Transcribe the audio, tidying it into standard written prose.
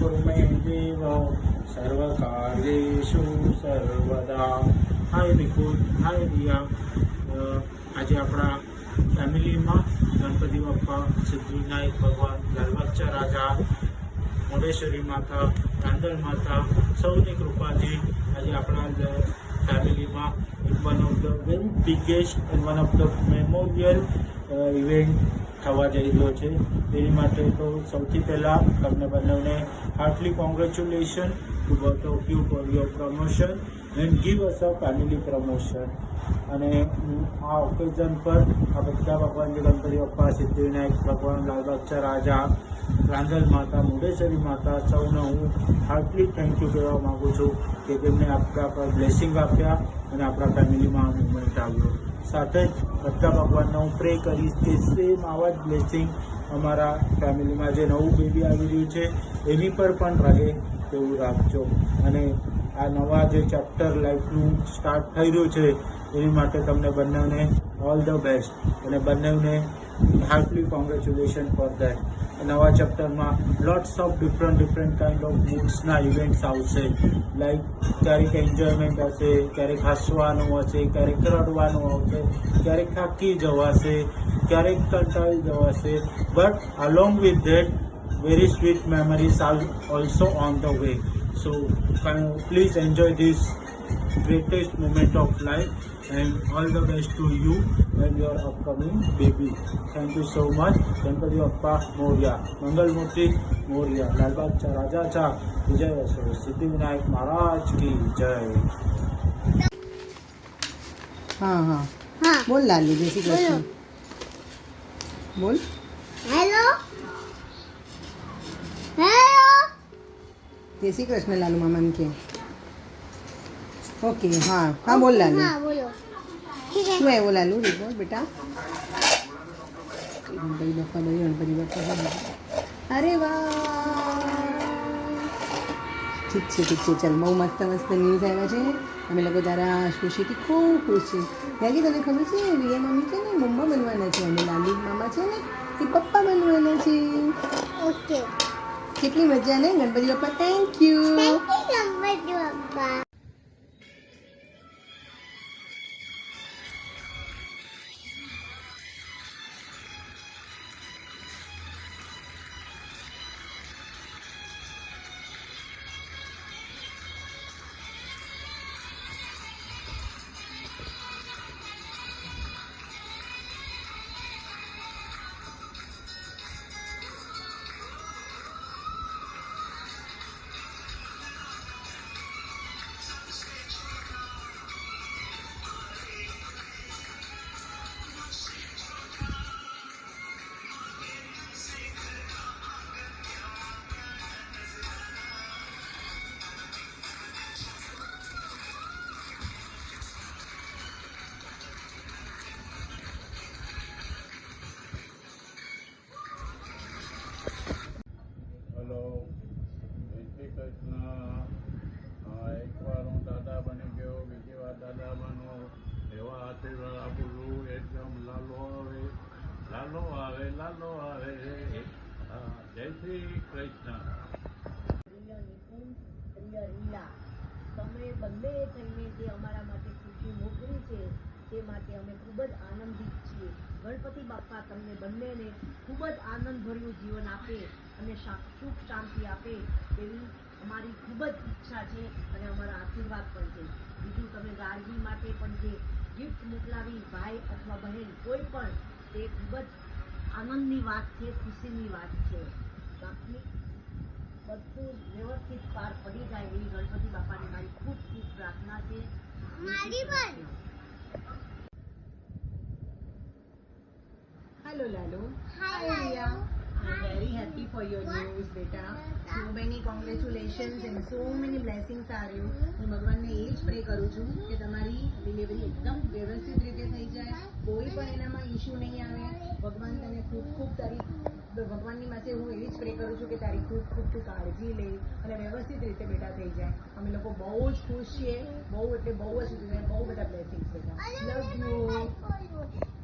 कुरु मे देव सर्वकार्येषु सर्वदा। हाय विपुल, हाय रिया। आज अपना फैमिली में गणपति बाप्पा, सिद्धिविनायक भगवान, लालबागचा राजा, मोडेश्वरी माता, रांदल माता सौनी कृपाथी आज अपना फैमिली में one of the very biggest and one of the memorial event થવા જઈ રહ્યો છે। તેની માટે તો સૌથી પહેલાં તમને બંનેને heartly congratulation to both of you for your promotion and give us a family promotion. અને આ ઓકેઝન પર આ બધા ભગવાન જે ગણપતિ બાપ્પા, સિદ્ધિવિનાયક ભગવાન, લાલબાગચા રાજા, રાંધલ માતા, મુંડેશ્વરી માતા સૌને હું હાર્ટલી થેન્ક યુ કહેવા માગું છું કે તેમને આપણા પર બ્લેસિંગ આપ્યા અને આપણા ફેમિલીમાં આ મુવમેન્ટ આવ્યો। સાથે જ બધા ભગવાનને હું પ્રે કરીશ કે સેમ આવા જ બ્લેસિંગ અમારા ફેમિલીમાં જે નવું બેબી આવી રહ્યું છે એની પર પણ રહે તેવું રાખજો। અને આ નવા જે ચેપ્ટર લાઈફનું સ્ટાર્ટ થઈ રહ્યું છે એની માટે તમને બંનેને ઓલ ધ બેસ્ટ અને બંનેને હાર્ટલી કોંગ્રેચ્યુલેશન ફોર દેટ। નવા ચેપ્ટરમાં lots of different kind of મૂડ્સના ઇવેન્ટ્સ આવશે। લાઈક ક્યારેક એન્જોયમેન્ટ હશે, ક્યારેક હસવાનું હશે, ક્યારેક રડવાનું આવશે, ક્યારેક થાકી જવાશે, ક્યારેક કંટાળી જવાશે, but along with that very sweet memories are also on the way. So please enjoy this greatest moment of life and all the best to you and your upcoming baby. Thank you so much. Ganpati Bappa Moria, Mangal Murti Moria, Lalbagcha Raja Cha Vijay Aso, Siddhivinayak Maharaj ki jai. हाँ हाँ हाँ बोल लालू, जय श्री कृष्ण बोल। Hello hello जय श्री कृष्ण लालू मामा के। Okay हाँ हाँ बोल लालू। हाँ बोलो। ठीक है। શું આવ્યો લાલુ બોલ બેટા। ગણપતિ બાપ્પા ભાઈ, ગણપતિ બાપ્પા। અરે વાહ, ઠીક છે ચાલ, બહુ મસ્ત ન્યૂઝ આવ્યા છે। અમે લોકો તારા ખુશીથી ખૂબ ખુશ છે। લાગી તને ખબર છે રિયા મમ્મી છે ને મમ્મા બનવાના છે અને લાલુ મામા છે ને એ પપ્પા બનવાના છે। ओके। કેટલી મજા ને Ganpati Bappa. Thank you. Thank you Ganpati Bappa. Hello, જય શ્રી કૃષ્ણ। એકવાર હું દાદા બની ગયો, બીજી વાર દાદા બનો એવા આશીર્વાદ આપું છું। એકદમ લાલો આવે લાલો આવે લાલો આવે। જય શ્રી કૃષ્ણ। રીલા તમે બંને થઈને જે અમારા માટે ખુશી મોકલી છે તે માટે અમે ખૂબ જ આનંદિત છીએ। ગણપતિ બાપ્પા તમને બંનેને ખૂબ જ આનંદભર્યું જીવન આપે અને સુખ શાંતિ આપે એવી અમારી ખૂબ જ ઈચ્છા છે અને અમારા આશીર્વાદ પણ છે। બીજું તમે ગાર્ગી માટે પણ જે ગિફ્ટ મોકલાવી ભાઈ અથવા બહેન કોઈ પણ, તે ખૂબ જ આનંદની વાત છે, ખુશીની વાત છે। બાકી બધું વ્યવસ્થિત પાર પડી જાય એવી ગણપતિ બાપાની મારી ખૂબ ખૂબ પ્રાર્થના છે। મારી પણ। Hello Lalu. Hi, Riya. I'm very happy for your news બેટા। So many congratulations and so many blessings are you। હું ભગવાનને એ જ પ્રે કરું છું કે તમારી ડિલિવરી એકદમ વ્યવસ્થિત રીતે થઈ જાય, કોઈ પણ એનામાં ઇશ્યુ નહીં આવે। ભગવાન તને ખૂબ ખૂબ તારી ભગવાનની પાસે હું એવી જ પ્રે કરું છું કે તારી ખૂબ ખૂબ તું કાળજી લે અને વ્યવસ્થિત રીતે બેટા થઈ જાય। અમે લોકો બહુ જ ખુશ છીએ, બહુ એટલે બહુ જ, બહુ બધા બ્લેસિંગ્સ બેટા। Love you.